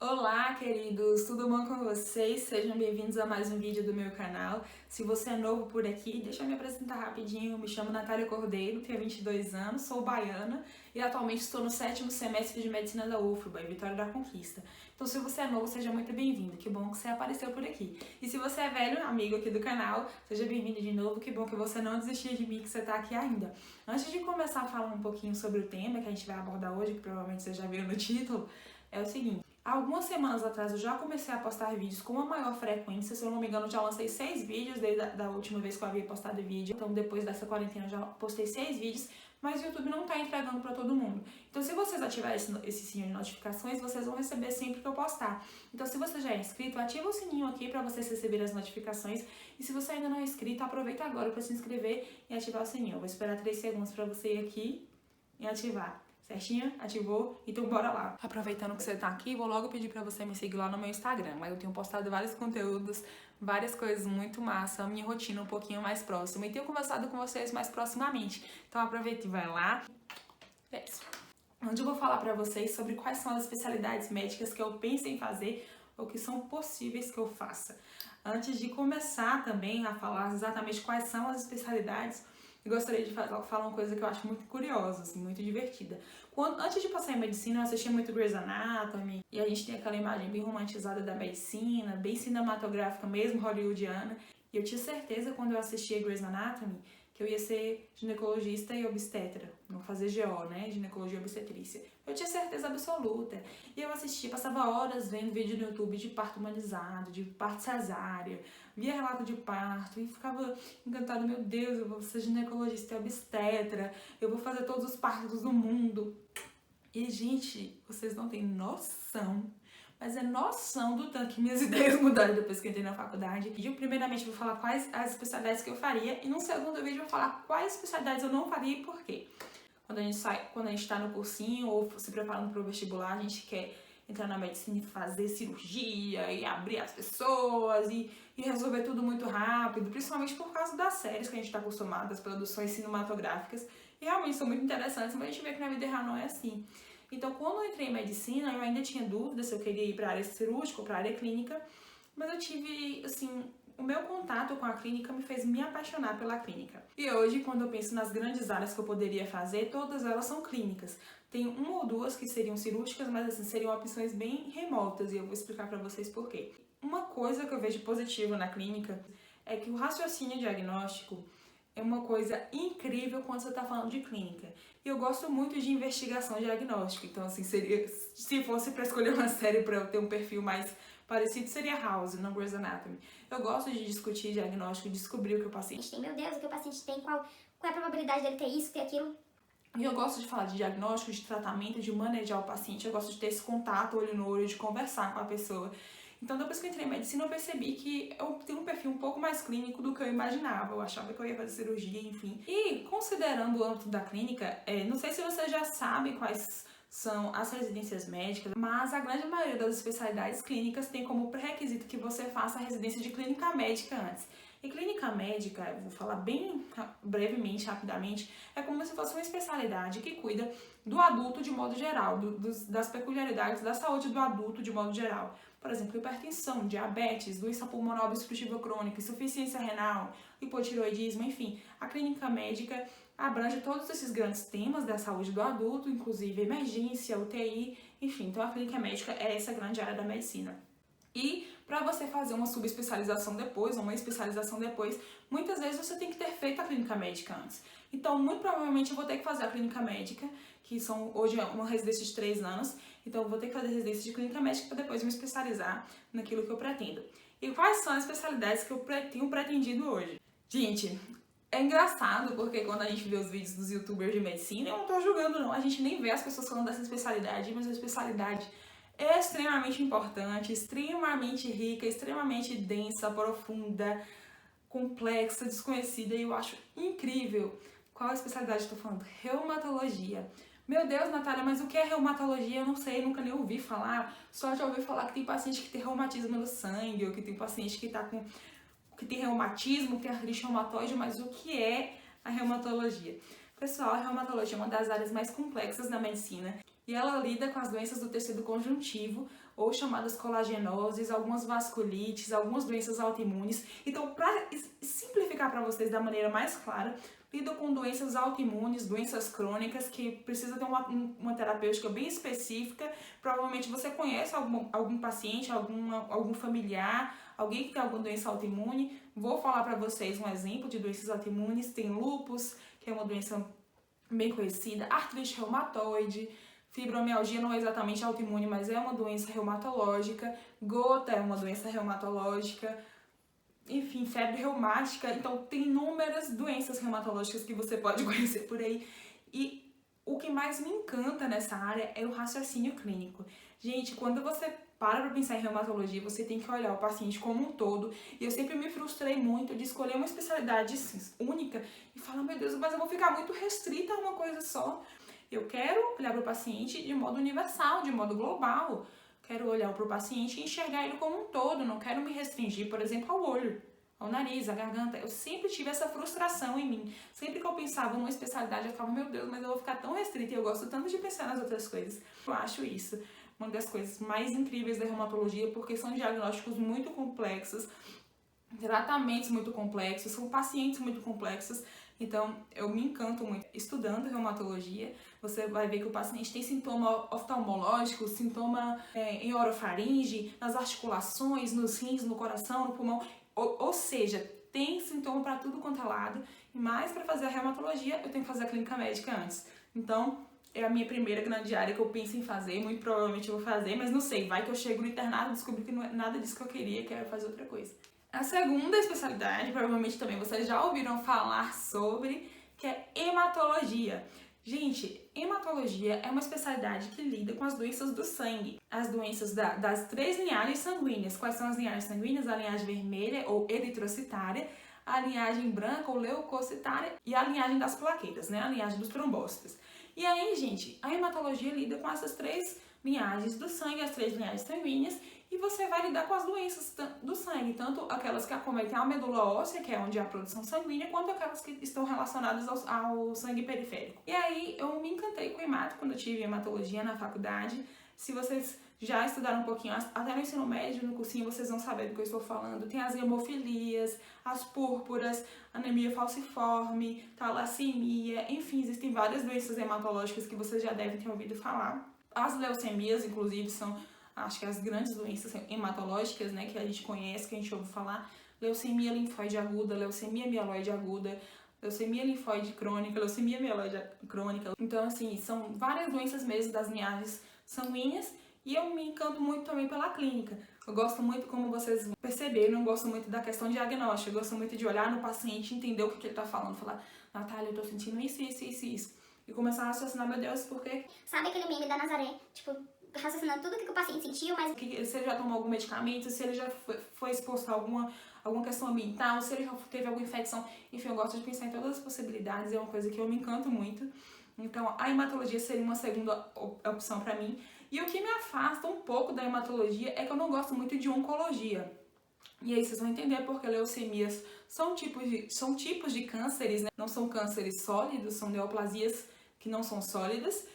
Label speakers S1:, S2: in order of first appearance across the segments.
S1: Olá, queridos! Tudo bom com vocês? Sejam bem-vindos a mais um vídeo do meu canal. Se você é novo por aqui, deixa eu me apresentar rapidinho. Me chamo Natália Cordeiro, tenho 22 anos, sou baiana e atualmente estou no 7º semestre de Medicina da UFBA, em Vitória da Conquista. Então, se você é novo, seja muito bem-vindo. Que bom que você apareceu por aqui. E se você é velho, amigo aqui do canal, seja bem-vindo de novo. Que bom que você não desistiu de mim, que você está aqui ainda. Antes de começar a falar um pouquinho sobre o tema que a gente vai abordar hoje, que provavelmente você já viu no título, é o seguinte. Algumas semanas atrás eu já comecei a postar vídeos com uma maior frequência, se eu não me engano já lancei 6 vídeos desde a última vez que eu havia postado vídeo, então depois dessa quarentena eu já postei 6 vídeos, mas o YouTube não tá entregando pra todo mundo. Então se vocês ativarem esse sininho de notificações, vocês vão receber sempre que eu postar. Então se você já é inscrito, ativa o sininho aqui pra vocês receberem as notificações, e se você ainda não é inscrito, aproveita agora pra se inscrever e ativar o sininho. Eu vou esperar 3 segundos pra você ir aqui e ativar. Certinho? Ativou? Então bora lá. Aproveitando que você tá aqui, vou logo pedir pra você me seguir lá no meu Instagram. Lá eu tenho postado vários conteúdos, várias coisas muito massa, a minha rotina um pouquinho mais próxima. E tenho conversado com vocês mais proximamente. Então aproveita e vai lá. É isso. Onde eu vou falar pra vocês sobre quais são as especialidades médicas que eu penso em fazer ou que são possíveis que eu faça. Antes de começar também a falar exatamente quais são as especialidades, eu gostaria de falar uma coisa que eu acho muito curiosa, assim, muito divertida. Antes de passar em medicina, eu assistia muito Grey's Anatomy, e a gente tem aquela imagem bem romantizada da medicina, bem cinematográfica mesmo, hollywoodiana. E eu tinha certeza, quando eu assistia Grey's Anatomy, que eu ia ser ginecologista e obstetra. Não fazer GO, né? Ginecologia e obstetrícia. Eu tinha certeza absoluta. E eu assistia, passava horas vendo vídeo no YouTube de parto humanizado, de parto cesárea, via relato de parto e ficava encantada. Meu Deus, eu vou ser ginecologista e obstetra, eu vou fazer todos os partos do mundo. E, gente, vocês não têm noção, mas é noção do tanto que minhas ideias mudaram depois que eu entrei na faculdade. E eu, primeiramente, vou falar quais as especialidades que eu faria, e no segundo vídeo eu vou falar quais especialidades eu não faria e por quê. Quando a gente tá no cursinho ou se preparando para o vestibular, a gente quer entrar na medicina e fazer cirurgia e abrir as pessoas e resolver tudo muito rápido, principalmente por causa das séries que a gente está acostumado, das produções cinematográficas, e realmente são muito interessantes, mas a gente vê que na vida real não é assim. Então, quando eu entrei em medicina, eu ainda tinha dúvida se eu queria ir para a área cirúrgica ou para a área clínica, mas eu tive, assim, o meu contato com a clínica me fez me apaixonar pela clínica. E hoje, quando eu penso nas grandes áreas que eu poderia fazer, todas elas são clínicas. Tem uma ou duas que seriam cirúrgicas, mas assim, seriam opções bem remotas, e eu vou explicar para vocês por quê. Uma coisa que eu vejo positivo na clínica é que o raciocínio diagnóstico é uma coisa incrível quando você está falando de clínica. E eu gosto muito de investigação diagnóstica, então assim, se fosse para escolher uma série para eu ter um perfil mais parecido, seria House, não Grey's Anatomy. Eu gosto de discutir diagnóstico, descobrir o que o paciente
S2: tem. Meu Deus, o que o paciente tem, qual é a probabilidade dele ter isso, ter aquilo.
S1: E eu gosto de falar de diagnóstico, de tratamento, de manejar o paciente. Eu gosto de ter esse contato olho no olho, de conversar com a pessoa. Então, depois que eu entrei em medicina, eu percebi que eu tenho um perfil um pouco mais clínico do que eu imaginava. Eu achava que eu ia fazer cirurgia, enfim. E, considerando o âmbito da clínica, não sei se você já sabe quais são as residências médicas, mas a grande maioria das especialidades clínicas tem como pré-requisito que você faça a residência de clínica médica antes. E clínica médica, eu vou falar bem brevemente, rapidamente, é como se fosse uma especialidade que cuida do adulto de modo geral, das peculiaridades da saúde do adulto de modo geral. Por exemplo, hipertensão, diabetes, doença pulmonar obstrutiva crônica, insuficiência renal, hipotireoidismo, enfim. A clínica médica abrange todos esses grandes temas da saúde do adulto, inclusive emergência, UTI, enfim. Então, a clínica médica é essa grande área da medicina. E para você fazer uma subespecialização depois, ou uma especialização depois, muitas vezes você tem que ter feito a clínica médica antes. Então, muito provavelmente eu vou ter que fazer a clínica médica, que são hoje uma residência de 3 anos, então eu vou ter que fazer residência de clínica médica para depois me especializar naquilo que eu pretendo. E quais são as especialidades que eu tenho pretendido hoje? Gente, é engraçado porque quando a gente vê os vídeos dos youtubers de medicina, eu não tô julgando não, a gente nem vê as pessoas falando dessa especialidade, mas a especialidade é extremamente importante, extremamente rica, extremamente densa, profunda, complexa, desconhecida, e eu acho incrível. Qual a especialidade eu tô falando? Reumatologia. Meu Deus, Natália, mas o que é reumatologia? Eu não sei, nunca nem ouvi falar. Só já ouvi falar que tem paciente que tem reumatismo no sangue, ou que tem paciente que tem reumatismo, que tem artrite reumatoide, mas o que é a reumatologia? Pessoal, a reumatologia é uma das áreas mais complexas da medicina e ela lida com as doenças do tecido conjuntivo, ou chamadas colagenoses, algumas vasculites, algumas doenças autoimunes. Então, para simplificar para vocês da maneira mais clara, lido com doenças autoimunes, doenças crônicas, que precisa ter uma terapêutica bem específica. Provavelmente você conhece algum paciente, algum familiar, alguém que tem alguma doença autoimune. Vou falar para vocês um exemplo de doenças autoimunes. Tem lúpus, que é uma doença bem conhecida, artrite reumatoide, fibromialgia não é exatamente autoimune, mas é uma doença reumatológica, gota é uma doença reumatológica, enfim, febre reumática. Então tem inúmeras doenças reumatológicas que você pode conhecer por aí. E o que mais me encanta nessa área é o raciocínio clínico. Gente, quando você para pensar em reumatologia, você tem que olhar o paciente como um todo. E eu sempre me frustrei muito de escolher uma especialidade única e falar, meu Deus, mas eu vou ficar muito restrita a uma coisa só. Eu quero olhar para o paciente de modo universal, de modo global. Quero olhar para o paciente e enxergar ele como um todo. Não quero me restringir, por exemplo, ao olho, ao nariz, à garganta. Eu sempre tive essa frustração em mim. Sempre que eu pensava numa especialidade, eu ficava, meu Deus, mas eu vou ficar tão restrita e eu gosto tanto de pensar nas outras coisas. Eu acho isso uma das coisas mais incríveis da reumatologia, porque são diagnósticos muito complexos, tratamentos muito complexos, são pacientes muito complexos. Então, eu me encanto muito estudando reumatologia. Você vai ver que o paciente tem sintoma oftalmológico, sintoma em orofaringe, nas articulações, nos rins, no coração, no pulmão. Ou seja, tem sintoma para tudo quanto é lado. Mas para fazer a reumatologia, eu tenho que fazer a clínica médica antes. Então, é a minha primeira grande área que eu penso em fazer. Muito provavelmente eu vou fazer, mas não sei. Vai que eu chego no internato e descubro que não é nada disso que eu queria, quero fazer outra coisa. A segunda especialidade, provavelmente também vocês já ouviram falar sobre, que é hematologia. Gente, hematologia é uma especialidade que lida com as doenças do sangue, as doenças das 3 linhagens sanguíneas. Quais são as linhagens sanguíneas? A linhagem vermelha ou eritrocitária, a linhagem branca ou leucocitária e a linhagem das plaquetas, né? A linhagem dos trombócitos. E aí, gente, a hematologia lida com essas 3 linhagens do sangue, as 3 linhagens sanguíneas, e você vai lidar com as doenças do sangue, tanto aquelas que acometem a medula óssea, que é onde há a produção sanguínea, quanto aquelas que estão relacionadas ao sangue periférico. E aí eu me encantei com hemato quando eu tive hematologia na faculdade. Se vocês já estudaram um pouquinho, até no ensino médio, no cursinho, vocês vão saber do que eu estou falando. Tem as hemofilias, as púrpuras, anemia falciforme, talassemia, enfim, existem várias doenças hematológicas que vocês já devem ter ouvido falar. As leucemias, inclusive, são, acho que as grandes doenças hematológicas, né, que a gente conhece, que a gente ouve falar. Leucemia linfóide aguda, leucemia mieloide aguda, leucemia linfóide crônica, leucemia mieloide crônica. Então, assim, são várias doenças mesmo das linhagens sanguíneas. E eu me encanto muito também pela clínica. Eu gosto muito, como vocês perceberam, eu gosto muito da questão diagnóstica. Eu gosto muito de olhar no paciente, entender o que ele tá falando. Falar, Natália, eu tô sentindo isso, isso, isso, isso. E começar a raciocinar, meu Deus, por quê?
S2: Sabe aquele meme da Nazaré? Tipo, raciocinando tudo que o paciente sentiu, mas...
S1: Se ele já tomou algum medicamento, se ele já foi exposto a alguma questão ambiental, se ele já teve alguma infecção. Enfim, eu gosto de pensar em todas as possibilidades, é uma coisa que eu me encanto muito. Então, a hematologia seria uma segunda opção para mim. E o que me afasta um pouco da hematologia é que eu não gosto muito de oncologia. E aí vocês vão entender porque leucemias são tipos de cânceres, né? Não são cânceres sólidos, são neoplasias que não são sólidas,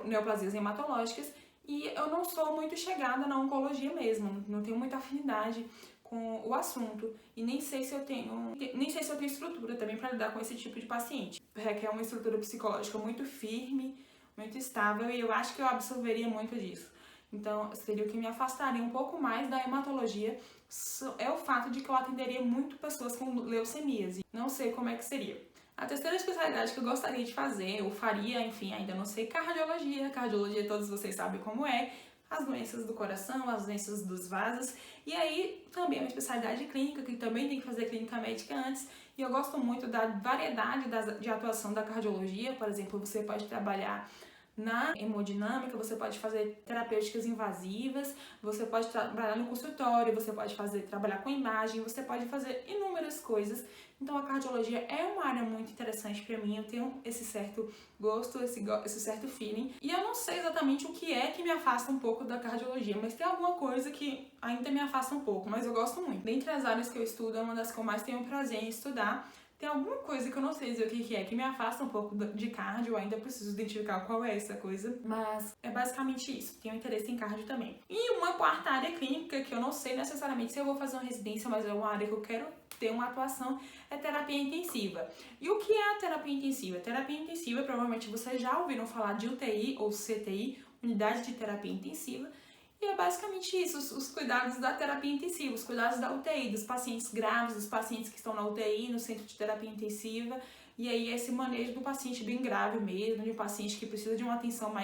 S1: neoplasias hematológicas. E eu não sou muito chegada na oncologia mesmo, não tenho muita afinidade com o assunto. E nem sei se eu tenho estrutura também para lidar com esse tipo de paciente. Requer uma estrutura psicológica muito firme, muito estável, e eu acho que eu absorveria muito disso. Então, seria o que me afastaria um pouco mais da hematologia, é o fato de que eu atenderia muito pessoas com leucemias, e não sei como é que seria. A terceira especialidade que eu gostaria de fazer, eu faria, enfim, ainda não sei, cardiologia. Cardiologia, todos vocês sabem como é, as doenças do coração, as doenças dos vasos, e aí também é uma especialidade clínica, que também tem que fazer clínica médica antes, e eu gosto muito da variedade de atuação da cardiologia. Por exemplo, você pode trabalhar na hemodinâmica, você pode fazer terapêuticas invasivas, você pode trabalhar no consultório, você pode trabalhar com imagem, você pode fazer inúmeras coisas. Então a cardiologia é uma área muito interessante para mim, eu tenho esse certo gosto, esse certo feeling. E eu não sei exatamente o que é que me afasta um pouco da cardiologia, mas tem alguma coisa que ainda me afasta um pouco, mas eu gosto muito. Dentre as áreas que eu estudo, é uma das que eu mais tenho prazer em estudar. tem alguma coisa que eu não sei dizer o que é, que me afasta um pouco de cardio, eu ainda preciso identificar qual é essa coisa, mas é basicamente isso, tenho interesse em cardio também. E uma quarta área clínica, que eu não sei necessariamente se eu vou fazer uma residência, mas é uma área que eu quero ter uma atuação, é terapia intensiva. E o que é a terapia intensiva? Terapia intensiva, provavelmente vocês já ouviram falar de UTI ou CTI, unidade de terapia intensiva, e é basicamente isso, os cuidados da terapia intensiva, os cuidados da UTI, dos pacientes graves, dos pacientes que estão na UTI, no centro de terapia intensiva, e aí esse manejo do paciente bem grave mesmo, de um paciente que precisa de uma atenção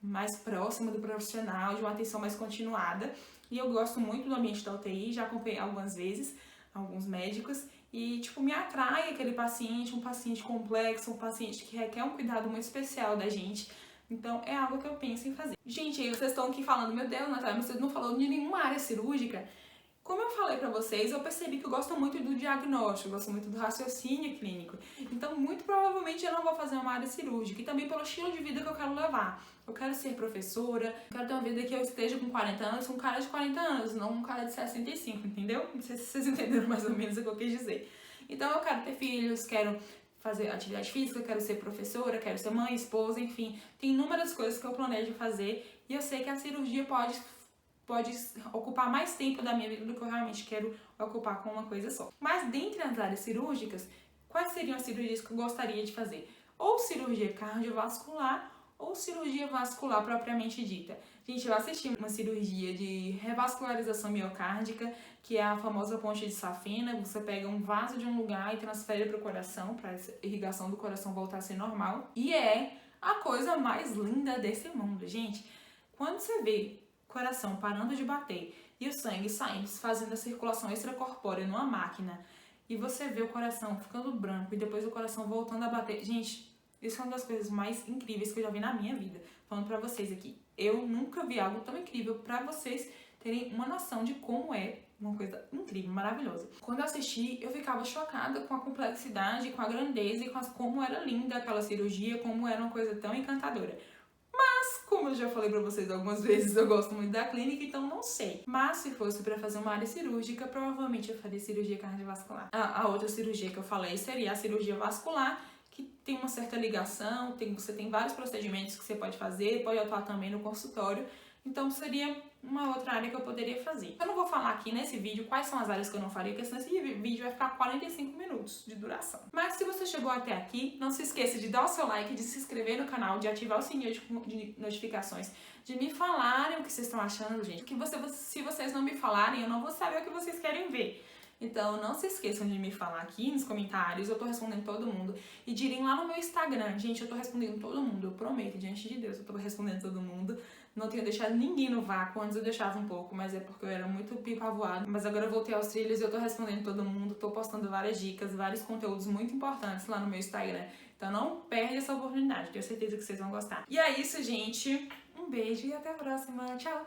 S1: mais próxima do profissional, de uma atenção mais continuada. E eu gosto muito do ambiente da UTI, já acompanhei algumas vezes alguns médicos, e tipo, me atrai aquele paciente, um paciente complexo, um paciente que requer um cuidado muito especial da gente. Então, é algo que eu penso em fazer. Gente, aí vocês estão aqui falando, meu Deus, Natália, mas vocês não falaram de nenhuma área cirúrgica. Como eu falei pra vocês, eu percebi que eu gosto muito do diagnóstico, eu gosto muito do raciocínio clínico. Então, muito provavelmente eu não vou fazer uma área cirúrgica. E também pelo estilo de vida que eu quero levar. Eu quero ser professora, quero ter uma vida que eu esteja com 40 anos, com um cara de 40 anos, não um cara de 65, entendeu? Não sei se vocês entenderam mais ou menos o que eu quis dizer. Então, eu quero ter filhos, quero fazer atividade física, quero ser professora, quero ser mãe, esposa, enfim. Tem inúmeras coisas que eu planejo fazer e eu sei que a cirurgia pode ocupar mais tempo da minha vida do que eu realmente quero ocupar com uma coisa só. Mas dentre as áreas cirúrgicas, quais seriam as cirurgias que eu gostaria de fazer? Ou cirurgia cardiovascular ou cirurgia vascular propriamente dita. Gente, eu assisti uma cirurgia de revascularização miocárdica, que é a famosa ponte de Safena. Você pega um vaso de um lugar e transfere para o coração, para a irrigação do coração voltar a ser normal. E é a coisa mais linda desse mundo, gente. Quando você vê o coração parando de bater e o sangue saindo, fazendo a circulação extracorpórea numa máquina, e você vê o coração ficando branco e depois o coração voltando a bater, gente, isso é uma das coisas mais incríveis que eu já vi na minha vida. Falando pra vocês aqui, eu nunca vi algo tão incrível pra vocês terem uma noção de como é uma coisa incrível, maravilhosa. Quando eu assisti, eu ficava chocada com a complexidade, com a grandeza e com como era linda aquela cirurgia, como era uma coisa tão encantadora. Mas, como eu já falei pra vocês algumas vezes, eu gosto muito da clínica, então não sei. Mas se fosse pra fazer uma área cirúrgica, provavelmente eu faria cirurgia cardiovascular. A outra cirurgia que eu falei seria a cirurgia vascular, que tem uma certa ligação, você tem vários procedimentos que você pode fazer, pode atuar também no consultório, então seria uma outra área que eu poderia fazer. Eu não vou falar aqui nesse vídeo quais são as áreas que eu não faria, porque senão esse vídeo vai ficar 45 minutos de duração. Mas se você chegou até aqui, não se esqueça de dar o seu like, de se inscrever no canal, de ativar o sininho de notificações, de me falarem o que vocês estão achando, gente. Porque se vocês não me falarem, eu não vou saber o que vocês querem ver. Então, não se esqueçam de me falar aqui nos comentários, eu tô respondendo todo mundo. E de irem lá no meu Instagram, gente, eu tô respondendo todo mundo, eu prometo, diante de Deus, eu tô respondendo todo mundo. Não tenho deixado ninguém no vácuo, antes eu deixava um pouco, mas é porque eu era muito pico avoado. Mas agora eu voltei aos trilhos e eu tô respondendo todo mundo, tô postando várias dicas, vários conteúdos muito importantes lá no meu Instagram. Então não perde essa oportunidade, tenho certeza que vocês vão gostar. E é isso, gente. Um beijo e até a próxima. Tchau!